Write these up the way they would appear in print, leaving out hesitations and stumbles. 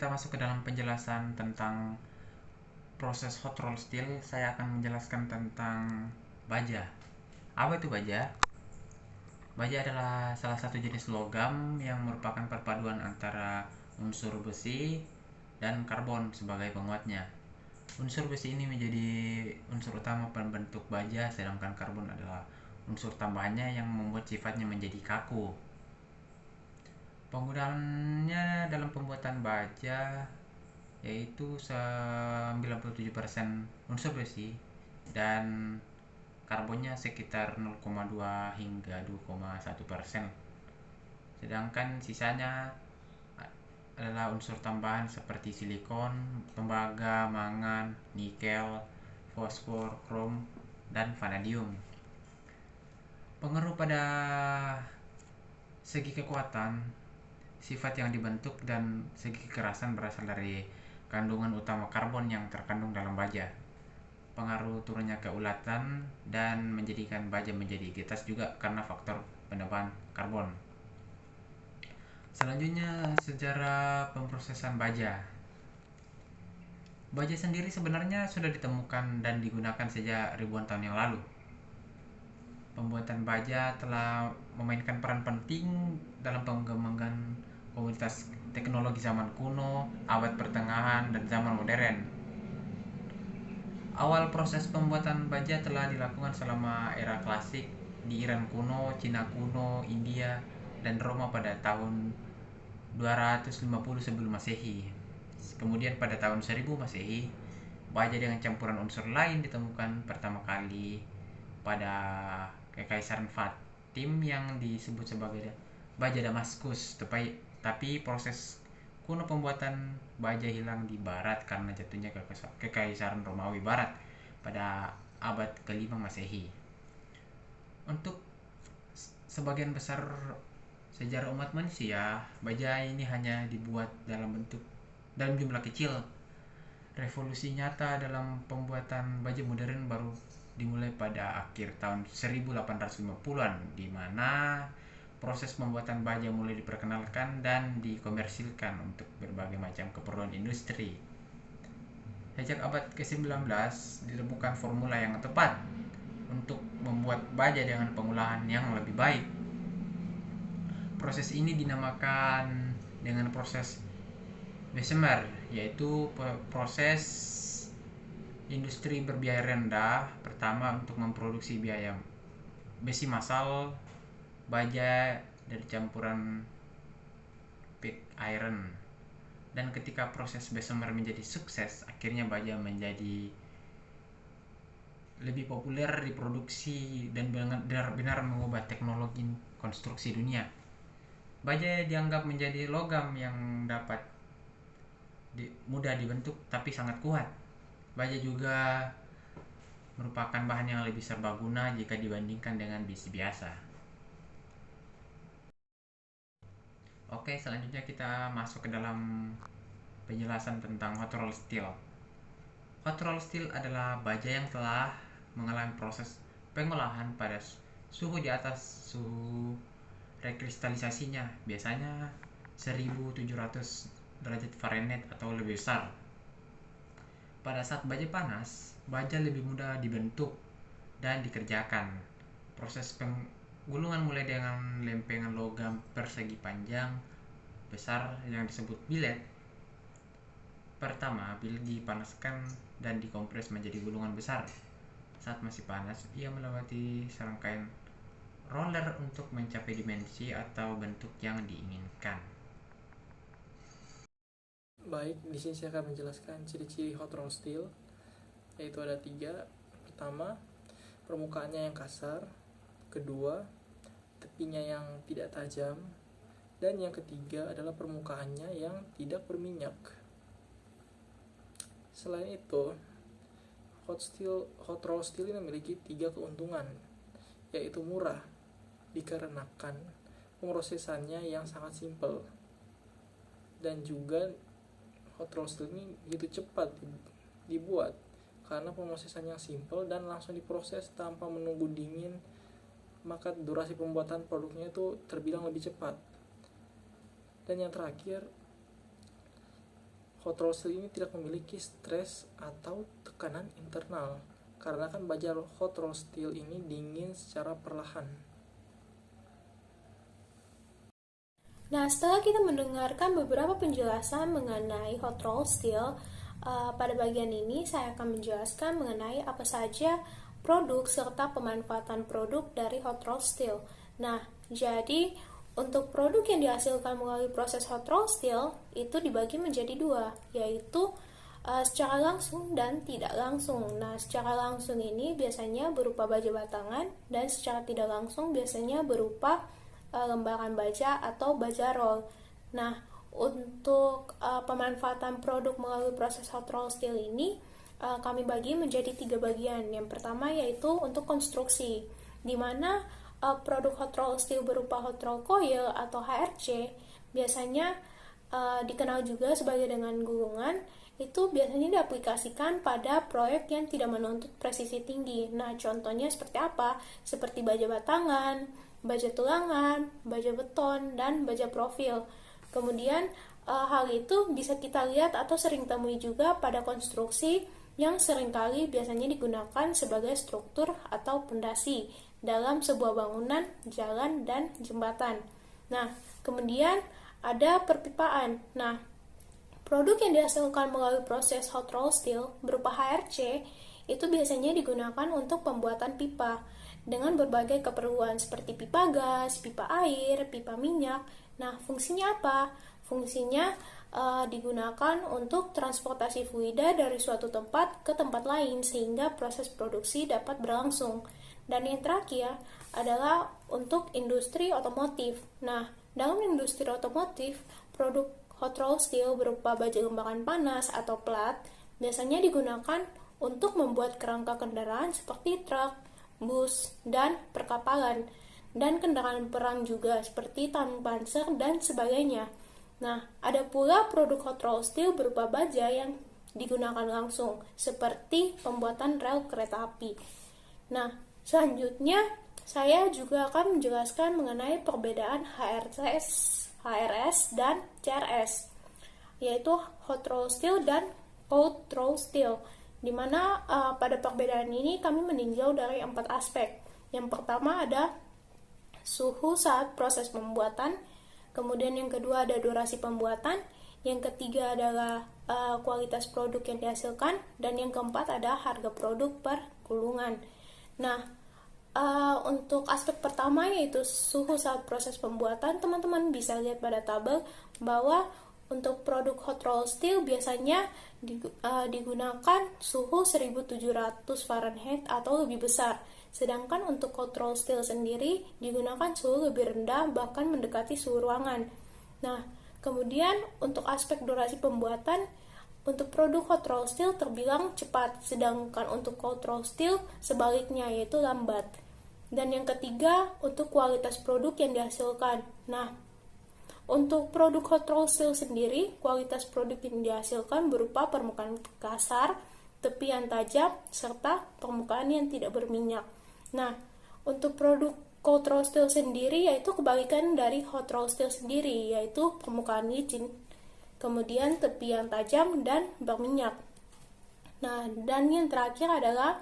kita masuk ke dalam penjelasan tentang proses hot roll steel, saya akan menjelaskan tentang baja. Apa itu baja? Baja adalah salah satu jenis logam yang merupakan perpaduan antara unsur besi dan karbon sebagai penguatnya. Unsur besi ini menjadi unsur utama pembentuk baja, sedangkan karbon adalah unsur tambahannya yang membuat sifatnya menjadi kaku. Penggunaannya dalam pembuatan baja yaitu 97% unsur besi dan karbonnya sekitar 0,2 hingga 2,1%. Sedangkan sisanya adalah unsur tambahan seperti silikon, tembaga, mangan, nikel, fosfor, krom, dan vanadium. Pengaruh pada segi kekuatan, sifat yang dibentuk, dan segi kekerasan berasal dari kandungan utama karbon yang terkandung dalam baja. Pengaruh turunnya keulatan dan menjadikan baja menjadi getas juga karena faktor penebalan karbon. Selanjutnya, sejarah pemrosesan baja. Baja sendiri sebenarnya sudah ditemukan dan digunakan sejak ribuan tahun yang lalu. Pembuatan baja telah memainkan peran penting dalam pengembangan komunitas teknologi zaman kuno, abad pertengahan, dan zaman modern. Awal proses pembuatan baja telah dilakukan selama era klasik di Iran kuno, Cina kuno, India, dan Roma pada tahun 250 sebelum Masehi. Kemudian pada tahun 1000 Masehi, baja dengan campuran unsur lain ditemukan pertama kali pada Kekaisaran Fatim yang disebut sebagai baja Damaskus. Tapi proses kuno pembuatan baja hilang di barat karena jatuhnya Kekaisaran Romawi Barat pada abad ke-5 Masehi. Untuk sebagian besar sejarah umat manusia, baja ini hanya dibuat dalam jumlah kecil. Revolusi nyata dalam pembuatan baja modern baru dimulai pada akhir tahun 1850-an, di mana proses pembuatan baja mulai diperkenalkan dan dikomersilkan untuk berbagai macam keperluan industri. Sejak abad ke-19 ditemukan formula yang tepat untuk membuat baja dengan pengolahan yang lebih baik. Proses ini dinamakan dengan proses Bessemer, yaitu proses industri berbiaya rendah pertama untuk memproduksi biaya besi massal baja dari campuran pig iron. Dan ketika proses Bessemer menjadi sukses, akhirnya baja menjadi lebih populer diproduksi dan benar-benar mengubah teknologi konstruksi dunia. Baja dianggap menjadi logam yang dapat mudah dibentuk tapi sangat kuat. Baja juga merupakan bahan yang lebih serbaguna jika dibandingkan dengan besi biasa. Oke, selanjutnya kita masuk ke dalam penjelasan tentang hot roll steel. Hot roll steel adalah baja yang telah mengalami proses pengolahan pada suhu di atas suhu rekristalisasinya, biasanya 1700 derajat Fahrenheit atau lebih besar. Pada saat baja panas, baja lebih mudah dibentuk dan dikerjakan. Proses penggulungan mulai dengan lempengan logam persegi panjang besar yang disebut billet. Pertama, billet dipanaskan dan dikompres menjadi gulungan besar. Saat masih panas, ia melewati serangkaian roller untuk mencapai dimensi atau bentuk yang diinginkan. Baik, di sini saya akan menjelaskan ciri-ciri hot roll steel, yaitu ada 3. Pertama, permukaannya yang kasar. Kedua, tepinya yang tidak tajam. Dan yang ketiga adalah permukaannya yang tidak berminyak. Selain itu, hot roll steel ini memiliki 3 keuntungan, yaitu murah dikarenakan pemrosesannya yang sangat simpel, dan juga hot roll steel ini begitu cepat dibuat karena pemrosesan yang simpel dan langsung diproses tanpa menunggu dingin, maka durasi pembuatan produknya itu terbilang lebih cepat. Dan yang terakhir, hot roll steel ini tidak memiliki stres atau tekanan internal, karena kan baja hot roll steel ini dingin secara perlahan. Nah, setelah kita mendengarkan beberapa penjelasan mengenai hot roll steel, pada bagian ini saya akan menjelaskan mengenai apa saja produk serta pemanfaatan produk dari hot roll steel. Nah, jadi untuk produk yang dihasilkan melalui proses hot roll steel itu dibagi menjadi dua, yaitu secara langsung dan tidak langsung. Nah, secara langsung ini biasanya berupa baja batangan, dan secara tidak langsung biasanya berupa lembaran baja atau baja roll. Nah, untuk pemanfaatan produk melalui proses hot roll steel ini kami bagi menjadi 3 bagian. Yang pertama yaitu untuk konstruksi, di mana produk hot roll steel berupa hot roll coil atau HRC biasanya dikenal juga sebagai dengan gulungan, itu biasanya diaplikasikan pada proyek yang tidak menuntut presisi tinggi. Nah, contohnya seperti apa? Seperti baja batangan, baja tulangan, baja beton, dan baja profil. Kemudian hal itu bisa kita lihat atau sering temui juga pada konstruksi yang seringkali biasanya digunakan sebagai struktur atau pondasi dalam sebuah bangunan, jalan, dan jembatan. Nah, kemudian ada perpipaan. Nah, produk yang dihasilkan melalui proses hot roll steel berupa HRC itu biasanya digunakan untuk pembuatan pipa dengan berbagai keperluan seperti pipa gas, pipa air, pipa minyak. Nah, fungsinya apa? Fungsinya digunakan untuk transportasi fluida dari suatu tempat ke tempat lain sehingga proses produksi dapat berlangsung. Dan yang terakhir adalah untuk industri otomotif. Nah, dalam industri otomotif, produk hot roll steel berupa baja lembaran panas atau plat biasanya digunakan untuk membuat kerangka kendaraan seperti truk, bus, dan perkapalan, dan kendaraan perang juga seperti tank panzer dan sebagainya. Nah, ada pula produk hot roll steel berupa baja yang digunakan langsung seperti pembuatan rel kereta api. Nah, selanjutnya saya juga akan menjelaskan mengenai perbedaan HRS dan CRS, yaitu hot roll steel dan cold roll steel, di mana pada perbedaan ini kami meninjau dari 4 aspek. Yang pertama ada suhu saat proses pembuatan, kemudian yang kedua ada durasi pembuatan, yang ketiga adalah kualitas produk yang dihasilkan, dan yang keempat ada harga produk per gulungan. Nah, untuk aspek pertama yaitu suhu saat proses pembuatan, teman-teman bisa lihat pada tabel bahwa untuk produk hot roll steel biasanya digunakan suhu 1700 Fahrenheit atau lebih besar. Sedangkan untuk hot roll steel sendiri digunakan suhu lebih rendah, bahkan mendekati suhu ruangan. Nah, kemudian untuk aspek durasi pembuatan, untuk produk hot roll steel terbilang cepat, sedangkan untuk cold roll steel sebaliknya, yaitu lambat. Dan yang ketiga, untuk kualitas produk yang dihasilkan. Nah, untuk produk hot roll steel sendiri, kualitas produk yang dihasilkan berupa permukaan kasar, tepi yang tajam, serta permukaan yang tidak berminyak. Nah, untuk produk cold roll steel sendiri yaitu kebalikan dari hot roll steel sendiri, yaitu permukaan licin, kemudian tepi yang tajam dan berminyak. Nah, dan yang terakhir adalah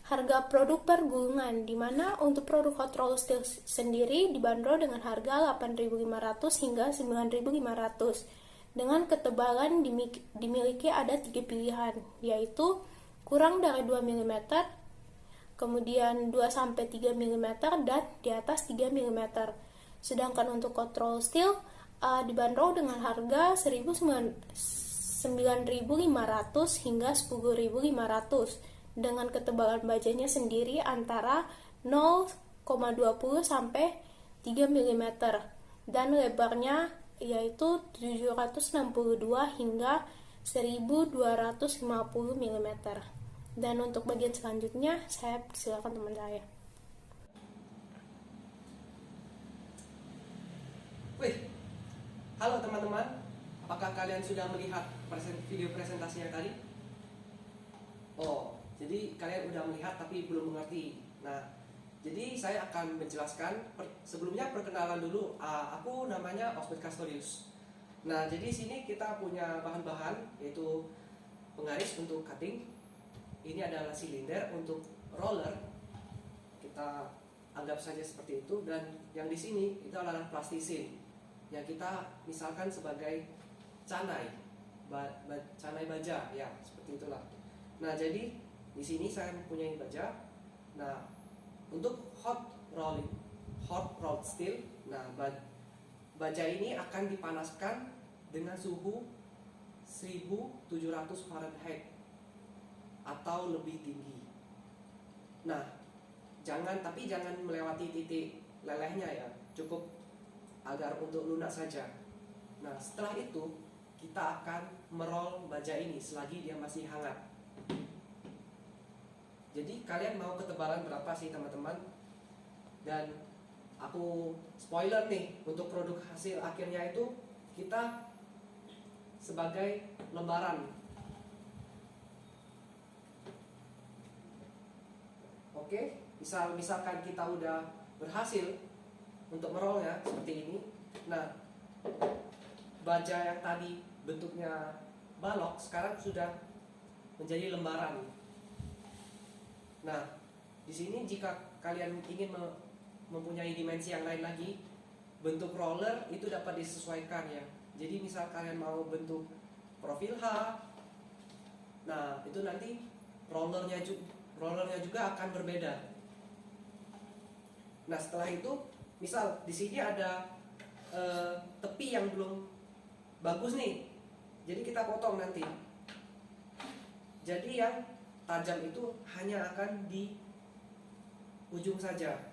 harga produk per gulungan, di mana untuk produk hot roll steel sendiri dibanderol dengan harga 8.500 hingga 9.500 dengan ketebalan dimiliki ada 3 pilihan, yaitu kurang dari 2 mm, kemudian 2-3 mm, dan di atas 3 mm. Sedangkan untuk hot roll steel dibanderol dengan harga 9.500 hingga 10.500 dengan ketebalan bajanya sendiri antara 0,20 sampai 3 mm dan lebarnya yaitu 762 hingga 1250 mm. Dan untuk bagian selanjutnya saya silakan teman saya. Wih, halo teman-teman, apakah kalian sudah melihat video presentasinya tadi? Oh, jadi kalian udah melihat tapi belum mengerti. Nah, jadi saya akan menjelaskan. Sebelumnya perkenalan dulu. Aku namanya Osbert Castorius. Nah, jadi sini kita punya bahan-bahan yaitu penggaris untuk cutting. Ini adalah silinder untuk roller. Kita anggap saja seperti itu, dan yang di sini itu adalah plastisin yang kita misalkan sebagai canai, canai baja ya, seperti itulah. Nah, jadi di sini saya mempunyai baja. Nah, untuk hot rolled steel, nah baja ini akan dipanaskan dengan suhu 1700 Fahrenheit atau lebih tinggi. Nah, jangan melewati titik lelehnya ya, cukup agar untuk lunak saja. Nah, setelah itu kita akan meroll baja ini selagi dia masih hangat. Jadi kalian mau ketebalan berapa sih teman-teman? Dan aku spoiler nih, untuk produk hasil akhirnya itu kita sebagai lembaran. Oke, misalkan kita udah berhasil untuk merollnya seperti ini. Nah, baja yang tadi bentuknya balok sekarang sudah menjadi lembaran. Nah, di sini jika kalian ingin mempunyai dimensi yang lain lagi, bentuk roller itu dapat disesuaikan ya. Jadi misal kalian mau bentuk profil H, nah itu nanti rollernya juga akan berbeda. Nah, setelah itu misal di sini ada tepi yang belum bagus nih, jadi kita potong nanti. Jadi yang tajam itu hanya akan di ujung saja.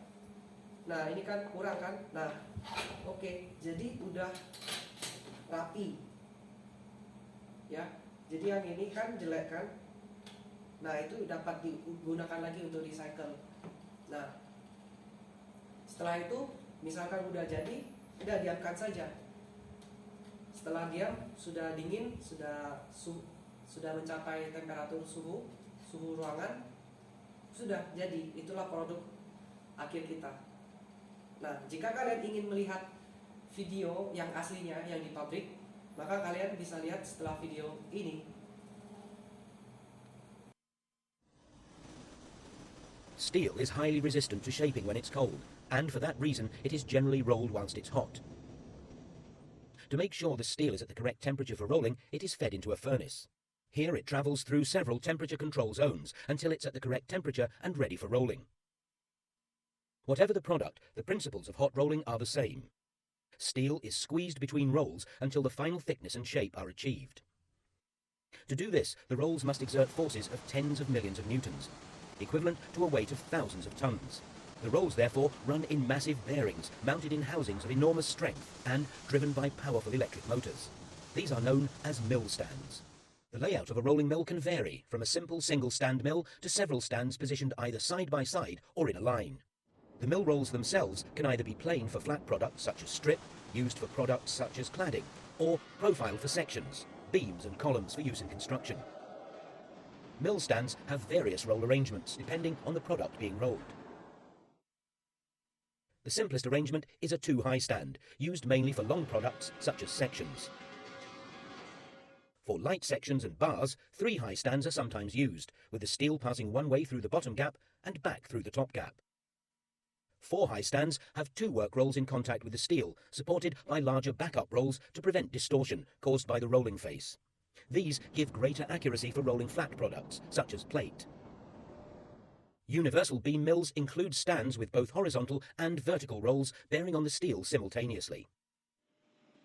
Nah, ini kan kurang kan? Nah, oke, jadi udah rapi ya. Jadi yang ini kan jelek kan? Nah, itu dapat digunakan lagi untuk recycle. Nah, setelah itu misalkan udah jadi, udah diamkan saja. Setelah diam, sudah dingin, sudah mencapai temperatur suhu ruangan, sudah jadi. Itulah produk akhir kita. Nah, jika kalian ingin melihat video yang aslinya yang di pabrik, maka kalian bisa lihat setelah video ini. Steel is highly resistant to shaping when it's cold, and for that reason it is generally rolled whilst it's hot. To make sure the steel is at the correct temperature for rolling, it is fed into a furnace. Here it travels through several temperature control zones until it's at the correct temperature and ready for rolling. Whatever the product, the principles of hot rolling are the same. Steel is squeezed between rolls until the final thickness and shape are achieved. To do this, the rolls must exert forces of tens of millions of newtons, equivalent to a weight of thousands of tons. The rolls, therefore, run in massive bearings, mounted in housings of enormous strength and driven by powerful electric motors. These are known as mill stands. The layout of a rolling mill can vary from a simple single-stand mill to several stands positioned either side by side or in a line. The mill rolls themselves can either be plain for flat products such as strip, used for products such as cladding, or profile for sections, beams and columns for use in construction. Mill stands have various roll arrangements depending on the product being rolled. The simplest arrangement is a two-high stand, used mainly for long products such as sections. For light sections and bars, three-high stands are sometimes used, with the steel passing one way through the bottom gap and back through the top gap. Four-high stands have two work rolls in contact with the steel, supported by larger backup rolls to prevent distortion caused by the rolling face. These give greater accuracy for rolling flat products, such as plate. Universal beam mills include stands with both horizontal and vertical rolls bearing on the steel simultaneously.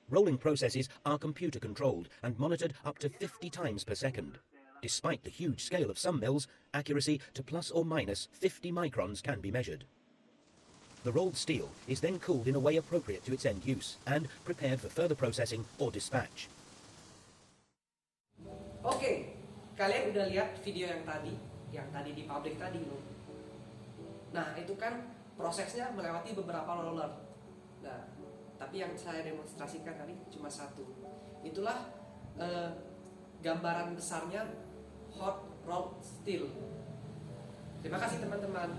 Rolling processes are computer-controlled and monitored up to 50 times per second. Despite the huge scale of some mills, accuracy to plus or minus 50 microns can be measured. The rolled steel is then cooled in a way appropriate to its end use and prepared for further processing or dispatch. Oke, kalian udah lihat video yang tadi di pabrik tadi loh. Nah, itu kan prosesnya melewati beberapa roller. Nah, tapi yang saya demonstrasikan tadi cuma satu. Itulah gambaran besarnya hot rolled steel. Terima kasih teman-teman.